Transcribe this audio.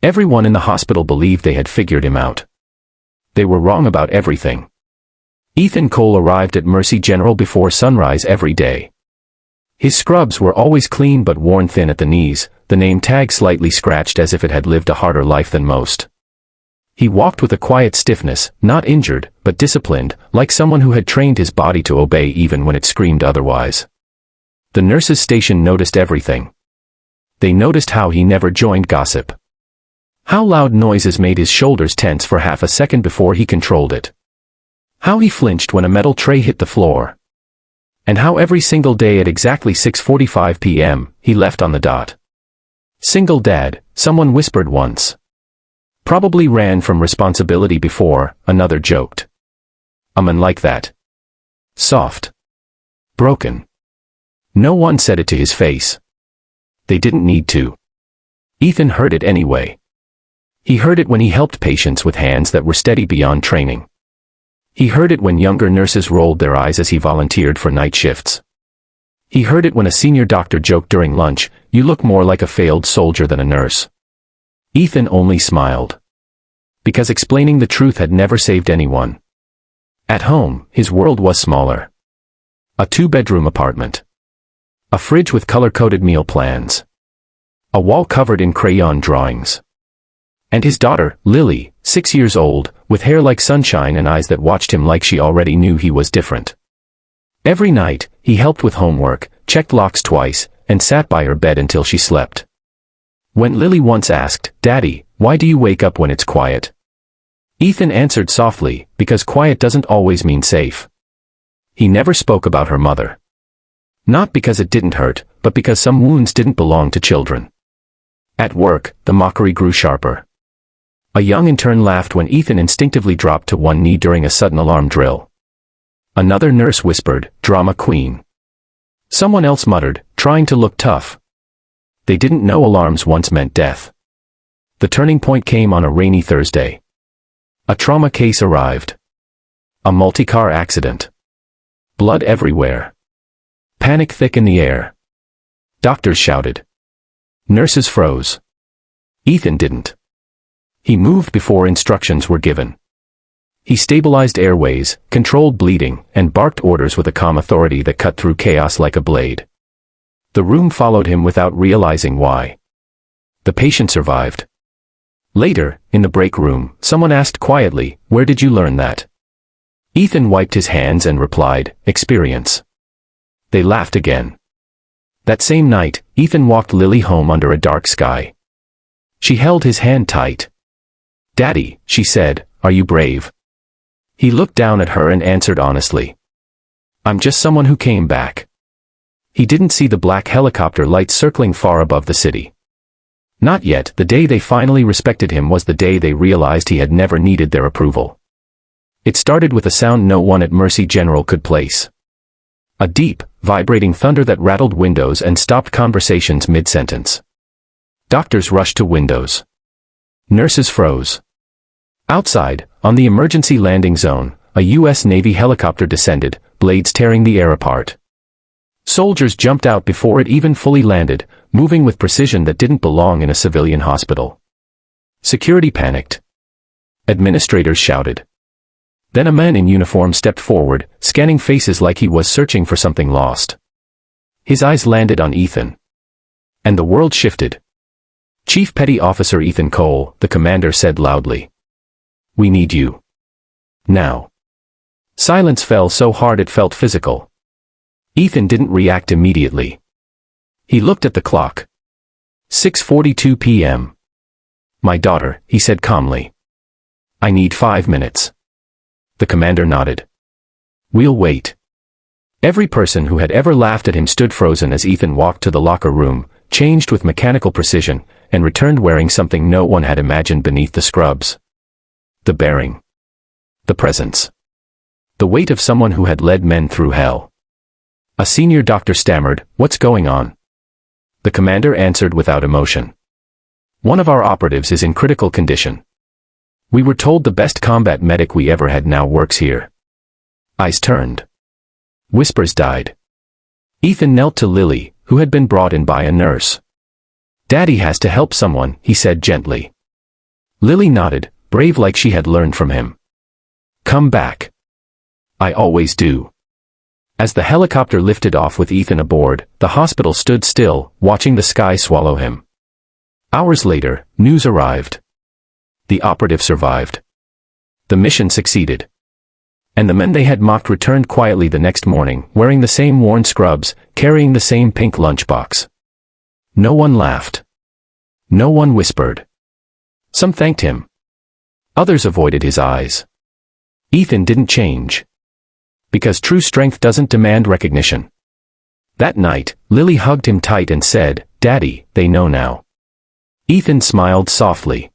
Everyone in the hospital believed they had figured him out. They were wrong about everything. Ethan Cole arrived at Mercy General before sunrise every day. His scrubs were always clean but worn thin at the knees, the name tag slightly scratched as if it had lived a harder life than most. He walked with a quiet stiffness, not injured, but disciplined, like someone who had trained his body to obey even when it screamed otherwise. The nurses' station noticed everything. They noticed how he never joined gossip. How loud noises made his shoulders tense for half a second before he controlled it. How he flinched when a metal tray hit the floor. And how every single day at exactly 6:45 p.m., he left on the dot. Single dad, someone whispered once. Probably ran from responsibility before, another joked. A man like that. Soft. Broken. No one said it to his face. They didn't need to. Ethan heard it anyway. He heard it when he helped patients with hands that were steady beyond training. He heard it when younger nurses rolled their eyes as he volunteered for night shifts. He heard it when a senior doctor joked during lunch, "You look more like a failed soldier than a nurse." Ethan only smiled. Because explaining the truth had never saved anyone. At home, his world was smaller. A 2-bedroom apartment. A fridge with color-coded meal plans. A wall covered in crayon drawings. And his daughter, Lily, 6 years old, with hair like sunshine and eyes that watched him like she already knew he was different. Every night, he helped with homework, checked locks twice, and sat by her bed until she slept. When Lily once asked, "Daddy, why do you wake up when it's quiet?" Ethan answered softly, "Because quiet doesn't always mean safe." He never spoke about her mother. Not because it didn't hurt, but because some wounds didn't belong to children. At work, the mockery grew sharper. A young intern laughed when Ethan instinctively dropped to one knee during a sudden alarm drill. Another nurse whispered, "Drama queen." Someone else muttered, trying to look tough. They didn't know alarms once meant death. The turning point came on a rainy Thursday. A trauma case arrived. A multi-car accident. Blood everywhere. Panic thick in the air. Doctors shouted. Nurses froze. Ethan didn't. He moved before instructions were given. He stabilized airways, controlled bleeding, and barked orders with a calm authority that cut through chaos like a blade. The room followed him without realizing why. The patient survived. Later, in the break room, someone asked quietly, "Where did you learn that?" Ethan wiped his hands and replied, "Experience." They laughed again. That same night, Ethan walked Lily home under a dark sky. She held his hand tight. "Daddy," she said, "are you brave?" He looked down at her and answered honestly. "I'm just someone who came back." He didn't see the black helicopter lights circling far above the city. Not yet. The day they finally respected him was the day they realized he had never needed their approval. It started with a sound no one at Mercy General could place. A deep, vibrating thunder that rattled windows and stopped conversations mid-sentence. Doctors rushed to windows. Nurses froze. Outside, on the emergency landing zone, a U.S. Navy helicopter descended, blades tearing the air apart. Soldiers jumped out before it even fully landed, moving with precision that didn't belong in a civilian hospital. Security panicked. Administrators shouted. Then a man in uniform stepped forward, scanning faces like he was searching for something lost. His eyes landed on Ethan. And the world shifted. "Chief Petty Officer Ethan Cole," the commander said loudly. "We need you. Now." Silence fell so hard it felt physical. Ethan didn't react immediately. He looked at the clock. 6:42 p.m. "My daughter," he said calmly. "I need 5 minutes." The commander nodded. "We'll wait." Every person who had ever laughed at him stood frozen as Ethan walked to the locker room, changed with mechanical precision, and returned wearing something no one had imagined beneath the scrubs. The bearing. The presence. The weight of someone who had led men through hell. A senior doctor stammered, "What's going on?" The commander answered without emotion. "One of our operatives is in critical condition. We were told the best combat medic we ever had now works here." Eyes turned. Whispers died. Ethan knelt to Lily, who had been brought in by a nurse. "Daddy has to help someone," he said gently. Lily nodded, brave like she had learned from him. Come back. I always do. As the helicopter lifted off with Ethan aboard, the hospital stood still, watching the sky swallow him. Hours later, news arrived. The operative survived. The mission succeeded. And the men they had mocked returned quietly the next morning, wearing the same worn scrubs, carrying the same pink lunchbox. No one laughed. No one whispered. Some thanked him. Others avoided his eyes. Ethan didn't change. Because true strength doesn't demand recognition. That night, Lily hugged him tight and said, "Daddy, they know now." Ethan smiled softly.